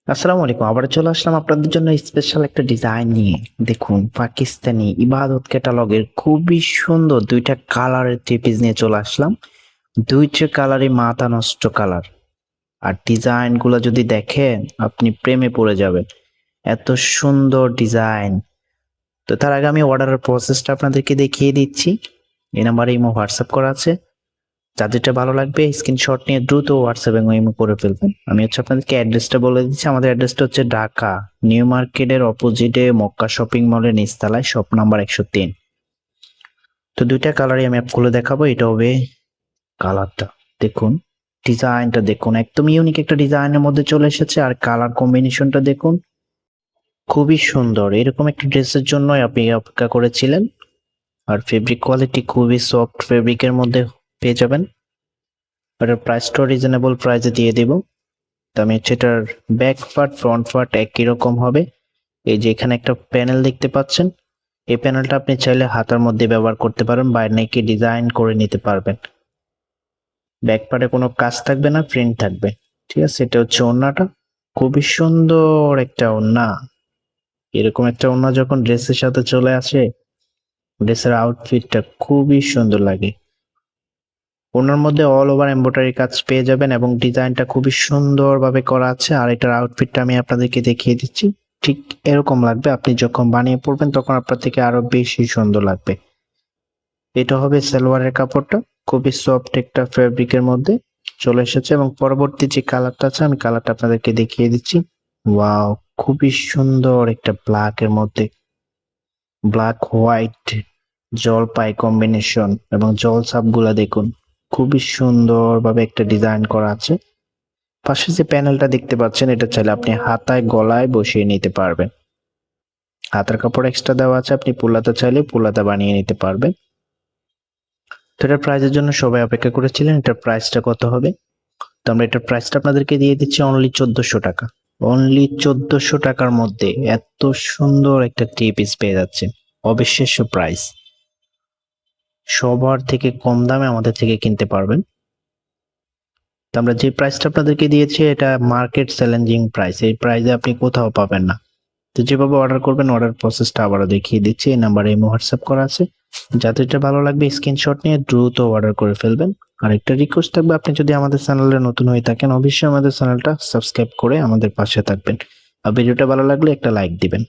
আসসালামু আলাইকুম। আবার চলে আসলাম আপনাদের জন্য স্পেশাল একটা ডিজাইন নিয়ে। দেখুন, পাকিস্তানি ইবাদত ক্যাটালগের খুবই সুন্দর ২ টা কালারের 3 পিস নিয়ে চলে আসলাম। ২ টা কালারই মাথা নষ্ট কালার। আর ডিজাইন গুলো যদি দেখেন আপনি প্রেমে পড়ে যাবেন। এত সুন্দর ডিজাইন। তো তার আগে আমি অর্ডারের প্রসেসটা আপনাদেরকে দেখিয়ে দিচ্ছি। এই নাম্বারে ইমো হোয়াটসঅ্যাপ করা আছে। যার যেটা ভালো লাগবে স্ক্রিনশট নিয়ে দ্রুত হোয়াটসঅ্যাপ এবং ইমো করে ফেলবেন। আমি আপনাদেরকে অ্যাড্রেসটা বলে দিচ্ছি। আমাদের অ্যাড্রেসটা হচ্ছে ঢাকা নিউ মার্কেটের অপোজিটে মক্কা শপিং মলের নিচতলায়, শপ নাম্বার 103। তো ২ টা কালারই আমি খুলে দেখাবো। এটা হবে কালারটা। দেখুন, ডিজাইনটা দেখুন, একদম ইউনিক একটা ডিজাইনের মধ্যে চলে এসেছে। আর কালার কম্বিনেশনটা দেখুন, খুবই সুন্দর। এরকম একটা ড্রেসের জন্যই আপনি অপেক্ষা করেছিলেন। আর ফেব্রিক কোয়ালিটি খুবই সফট ফেব্রিকের মধ্যে পেয়ে যাবেন। এটার প্রাইসটাও রিজনেবল প্রাইসে দিয়ে দিব। তো আমি হচ্ছে এটার ব্যাক পার্ট ফ্রন্ট পার্ট একই রকম হবে। এই যে এখানে একটা প্যানেল দেখতে পাচ্ছেন, এই প্যানেলটা আপনি চাইলে হাতার মধ্যে ব্যবহার করতে পারেন বা নেকে ডিজাইন করে নিতে পারবেন। ব্যাক পার্টে কোনো কাজ থাকবে না, প্রিন্ট থাকবে। ঠিক আছে, এটা হচ্ছে ওড়নাটা। খুবই সুন্দর একটা ওড়না। এরকম একটা ওড়না যখন ড্রেসের সাথে চলে আসে, ড্রেসের আউটফিটটা খুবই সুন্দর লাগে। ওনার মধ্যে অল ওভার এমব্রয়ডারি কাজ পেয়ে যাবেন এবং ডিজাইনটা খুবই সুন্দরভাবে করা আছে। আর এটার আউটফিটটা আমি আপনাদেরকে দেখিয়ে দিচ্ছি। ঠিক এরকম লাগবে, আপনি যখন বানিয়ে পড়বেন তখন আপনার থেকে আরো বেশি সুন্দর লাগবে। এটা হবে সালোয়ারের কাপড়টা, খুবই সফট একটা ফেব্রিকের মধ্যে চলে এসেছে এবং পরবর্তী যে কালারটা আছে আমি কালারটা আপনাদেরকে দেখিয়ে দিচ্ছি। ওয়াও, খুবই সুন্দর একটা ব্ল্যাক এর মধ্যে, ব্ল্যাক হোয়াইট জলপাই কম্বিনেশন এবং জলছাপ গুলা দেখুন, খুবই সুন্দরভাবে একটা ডিজাইন করা আছে। পাশে যে প্যানেলটা দেখতে পাচ্ছেন এটা চাইলে আপনি হাতায় গলায় বসিয়ে নিতে পারবেন। হাতার কাপড় এক্সট্রা দেওয়া আছে, আপনি পুলাতা চাইলে পুলাতা বানিয়ে নিতে পারবেন। তো এটার প্রাইসের জন্য সবাই অপেক্ষা করেছিলেন, এটার প্রাইসটা কত হবে। তো আমরা এটার প্রাইসটা আপনাদেরকে দিয়ে দিচ্ছি অনলি 1400 টাকা। অনলি 1400 টাকার মধ্যে এত সুন্দর একটা থ্রি পিস পেয়ে যাচ্ছেন। অবিশ্বাস্য প্রাইস। সবার থেকে কম দামে আমাদের থেকে কিনতে পারবেন। তো আমরা যে প্রাইসটা আপনাদেরকে দিয়েছি এটা মার্কেট চ্যালেঞ্জিং প্রাইস। এই প্রাইসে আপনি কোথাও পাবেন না। তো যেভাবে অর্ডার করবেন অর্ডার প্রসেসটা আবারও দেখিয়ে দিচ্ছি। এই নাম্বারে ইমো হোয়াটসঅ্যাপ করা আছে। যাদের যেটা ভালো লাগবে স্ক্রিনশট নিয়ে দ্রুত অর্ডার করে ফেলবেন। আর একটা রিকোয়েস্ট থাকবে, আপনি যদি আমাদের চ্যানেলে নতুন হয়ে থাকেন অবশ্যই আমাদের চ্যানেলটা সাবস্ক্রাইব করে আমাদের পাশে থাকবেন। আর ভিডিওটা ভালো লাগলে একটা লাইক দিবেন।